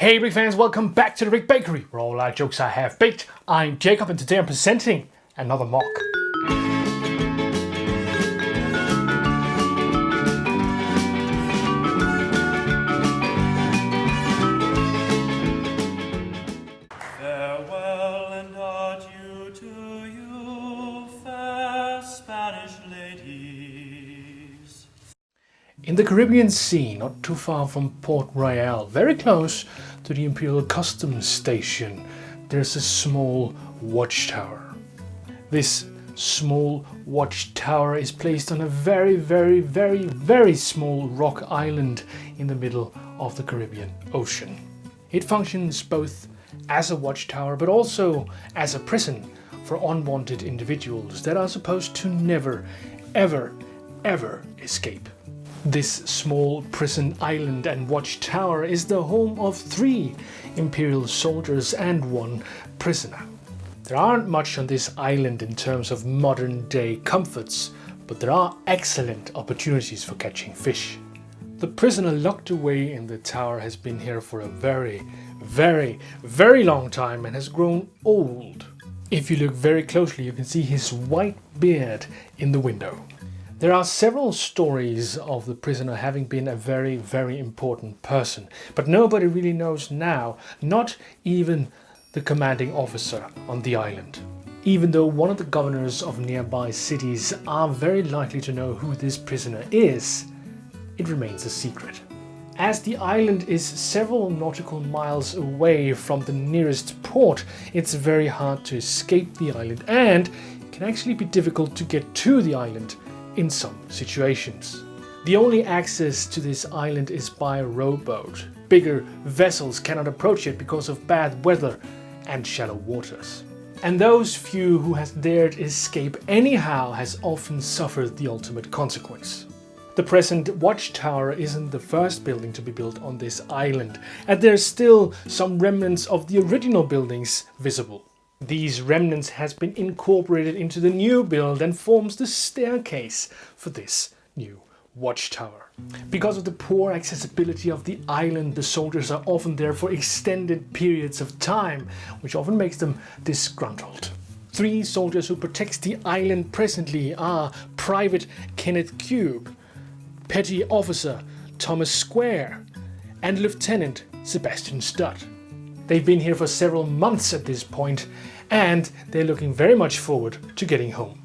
Hey Rick fans, welcome back to the Rick Bakery, where all our jokes are half baked. I'm Jacob and today I'm presenting another MOC. Farewell and adieu to you, fair Spanish ladies. In the Caribbean Sea, not too far from Port Royal, very close to the Imperial Customs Station, there's a small watchtower. This small watchtower is placed on a very small rock island in the middle of the Caribbean Ocean. It functions both as a watchtower but also as a prison for unwanted individuals that are supposed to never, ever escape. This small prison island and watchtower is the home of 3 Imperial soldiers and 1 prisoner. There aren't much on this island in terms of modern day comforts, but there are excellent opportunities for catching fish. The prisoner locked away in the tower has been here for a very long time and has grown old. If you look very closely, you can see his white beard in the window. There are several stories of the prisoner having been a very important person, but nobody really knows now, not even the commanding officer on the island. Even though one of the governors of nearby cities are very likely to know who this prisoner is, it remains a secret. As the island is several nautical miles away from the nearest port, it's very hard to escape the island and it can actually be difficult to get to the island in some situations. The only access to this island is by a rowboat. Bigger vessels cannot approach it because of bad weather and shallow waters. And those few who has dared escape anyhow has often suffered the ultimate consequence. The present watchtower isn't the first building to be built on this island, and there's still some remnants of the original buildings visible. These remnants has been incorporated into the new build and forms the staircase for this new watchtower. Because of the poor accessibility of the island, the soldiers are often there for extended periods of time, which often makes them disgruntled. 3 soldiers who protects the island presently are Private Kenneth Cube, Petty Officer Thomas Square, and Lieutenant Sebastian Studd. They've been here for several months at this point, and they're looking very much forward to getting home.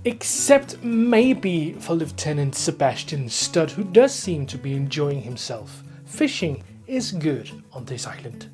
Except maybe for Lieutenant Sebastian Studd, who does seem to be enjoying himself. Fishing is good on this island.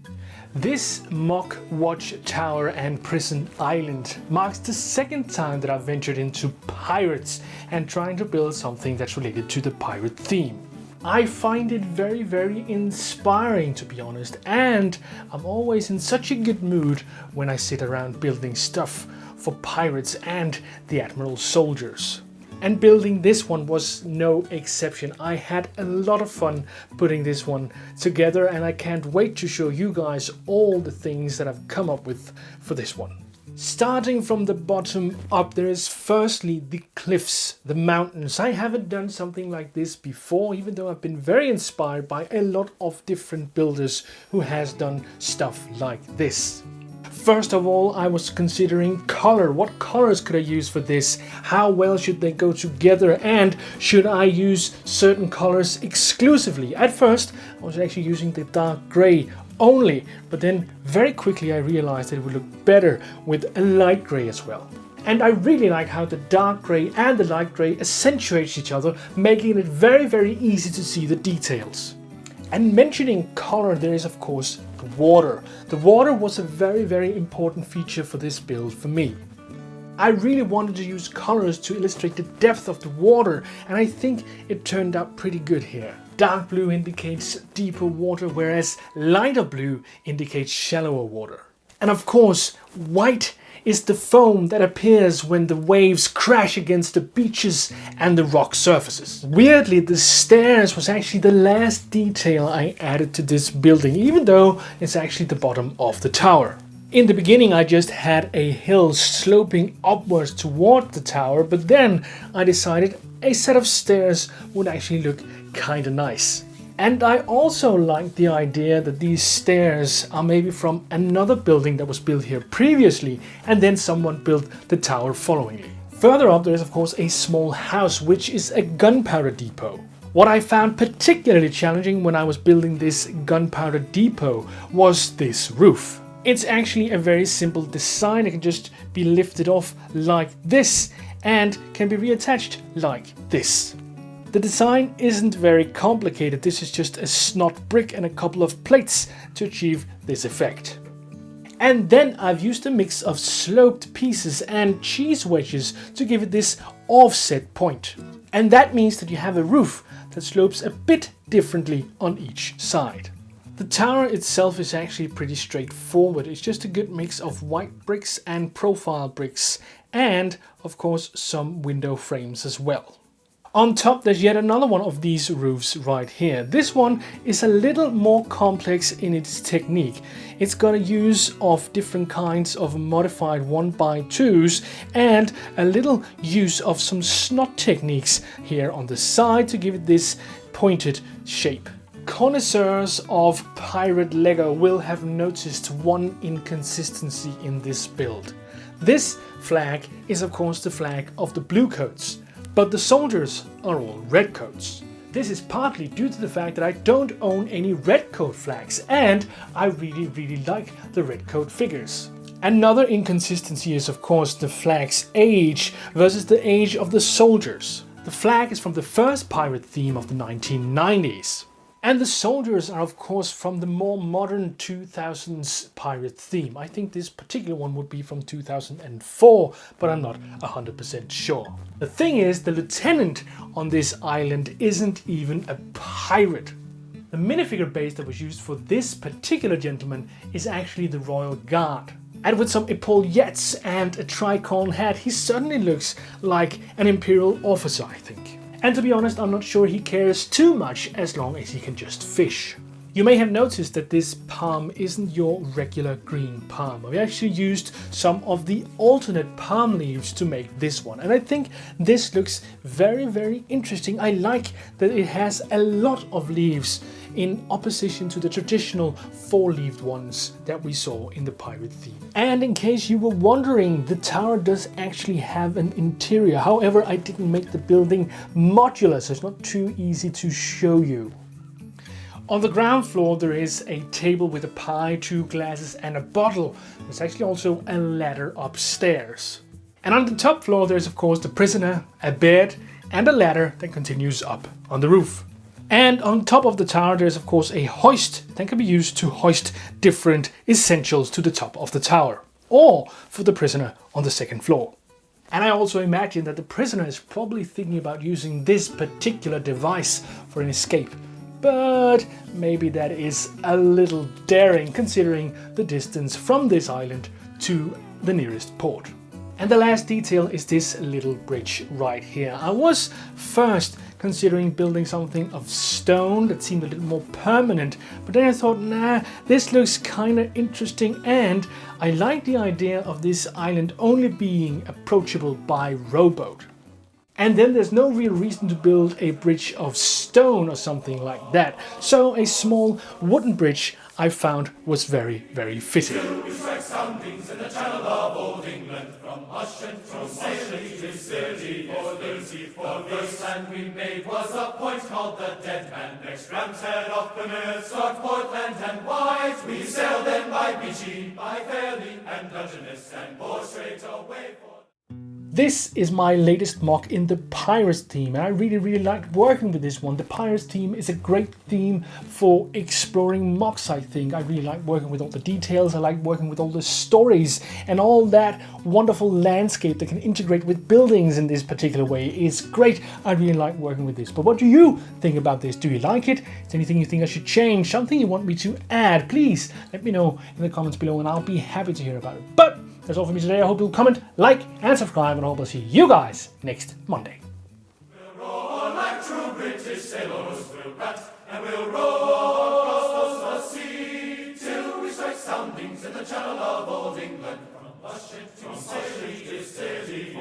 This MOC Watchtower and Prison Island marks the 2nd time that I've ventured into pirates and trying to build something that's related to the pirate theme. I find it very inspiring, to be honest, and I'm always in such a good mood when I sit around building stuff for pirates and the Admiral's soldiers. And building this one was no exception. I had a lot of fun putting this one together, and I can't wait to show you guys all the things that I've come up with for this one. Starting from the bottom up, there is firstly the cliffs, the mountains. I haven't done something like this before, even though I've been very inspired by a lot of different builders who has done stuff like this. First of all, I was considering color. What colors could I use for this? How well should they go together? And should I use certain colors exclusively? At first, I was actually using the dark gray only, but then very quickly I realized that it would look better with a light gray as well. And I really like how the dark gray and the light gray accentuate each other, making it very easy to see the details. And mentioning color, there is of course the water. The water was a very important feature for this build for me. I really wanted to use colors to illustrate the depth of the water, and I think it turned out pretty good here. Dark blue indicates deeper water, whereas lighter blue indicates shallower water. And of course, white is the foam that appears when the waves crash against the beaches and the rock surfaces. Weirdly, the stairs was actually the last detail I added to this building, even though it's actually the bottom of the tower. In the beginning, I just had a hill sloping upwards toward the tower, but then I decided a set of stairs would actually look kinda nice. And I also like the idea that these stairs are maybe from another building that was built here previously, and then someone built the tower followingly. Further up there is of course a small house, which is a gunpowder depot. What I found particularly challenging when I was building this gunpowder depot was this roof. It's actually a very simple design. It can just be lifted off like this and can be reattached like this. The design isn't very complicated. This is just a snot brick and a couple of plates to achieve this effect. And then I've used a mix of sloped pieces and cheese wedges to give it this offset point. And that means that you have a roof that slopes a bit differently on each side. The tower itself is actually pretty straightforward. It's just a good mix of white bricks and profile bricks, and of course some window frames as well. On top there's yet another one of these roofs right here. This one is a little more complex in its technique. It's got a use of different kinds of modified 1x2s and a little use of some snot techniques here on the side to give it this pointed shape. Connoisseurs of pirate Lego will have noticed one inconsistency in this build. This flag is of course the flag of the bluecoats, but the soldiers are all redcoats. This is partly due to the fact that I don't own any redcoat flags, and I really like the redcoat figures. Another inconsistency is of course the flag's age versus the age of the soldiers. The flag is from the first pirate theme of the 1990s. And the soldiers are of course from the more modern 2000s pirate theme. I think this particular one would be from 2004, but I'm not 100% sure. The thing is, the lieutenant on this island isn't even a pirate. The minifigure base that was used for this particular gentleman is actually the Royal Guard. And with some epaulettes and a tricorn hat, he certainly looks like an imperial officer, I think. And to be honest, I'm not sure he cares too much as long as he can just fish. You may have noticed that this palm isn't your regular green palm. We actually used some of the alternate palm leaves to make this one. And I think this looks very interesting. I like that it has a lot of leaves in opposition to the traditional four-leaved ones that we saw in the pirate theme. And in case you were wondering, the tower does actually have an interior. However, I didn't make the building modular, so it's not too easy to show you. On the ground floor there is a table with a pie, 2 glasses and a bottle. There's actually also a ladder upstairs. And on the top floor there's of course the prisoner, a bed and a ladder that continues up on the roof. And on top of the tower there's of course a hoist that can be used to hoist different essentials to the top of the tower, or for the prisoner on the second floor. And I also imagine that the prisoner is probably thinking about using this particular device for an escape. But maybe that is a little daring considering the distance from this island to the nearest port. And the last detail is this little bridge right here. I was first considering building something of stone that seemed a little more permanent, but then I thought, nah, this looks kind of interesting, and I like the idea of this island only being approachable by rowboat. And then there's no real reason to build a bridge of stone or something like that, so a small wooden bridge I found was very fitting. We strike soundings in the channel of old England, from Hush and from sailing to city, for the first land we made was a point called the Dead Man. Next Ram's Head off Plymouth, Start, Portland and White. We sailed then by Beachy, by Fairley and Dungeness, and bore straight away for... This is my latest MOC in the Pirates theme, and I really liked working with this one. The Pirates theme is a great theme for exploring MOCs, I think. I really like working with all the details, I like working with all the stories, and all that wonderful landscape that can integrate with buildings in this particular way is great. I really like working with this. But what do you think about this? Do you like it? Is there anything you think I should change? Something you want me to add? Please let me know in the comments below and I'll be happy to hear about it. But that's all for me today. I hope you'll comment, like, and subscribe, and I hope I'll see you guys next Monday. We'll roar like true British sailors, we'll rat and we'll roar across the sea, till we strike soundings in the channel of old England, from Hushing to city to city,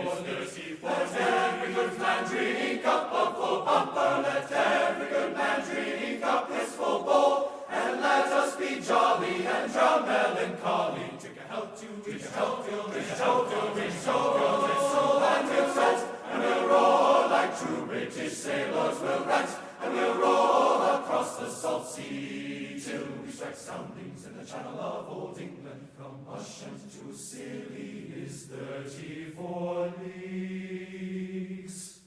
let every good man drink up a full bumper, let every good man drink up jolly and drown melancholy. Drink a health to each health, drink a health to each soul, and we'll set, and we'll roar like true British sailors. We'll rant, and we'll roll across the salt sea, till we strike soundings in the channel of old England. From Ushant to Scilly is 34 leagues.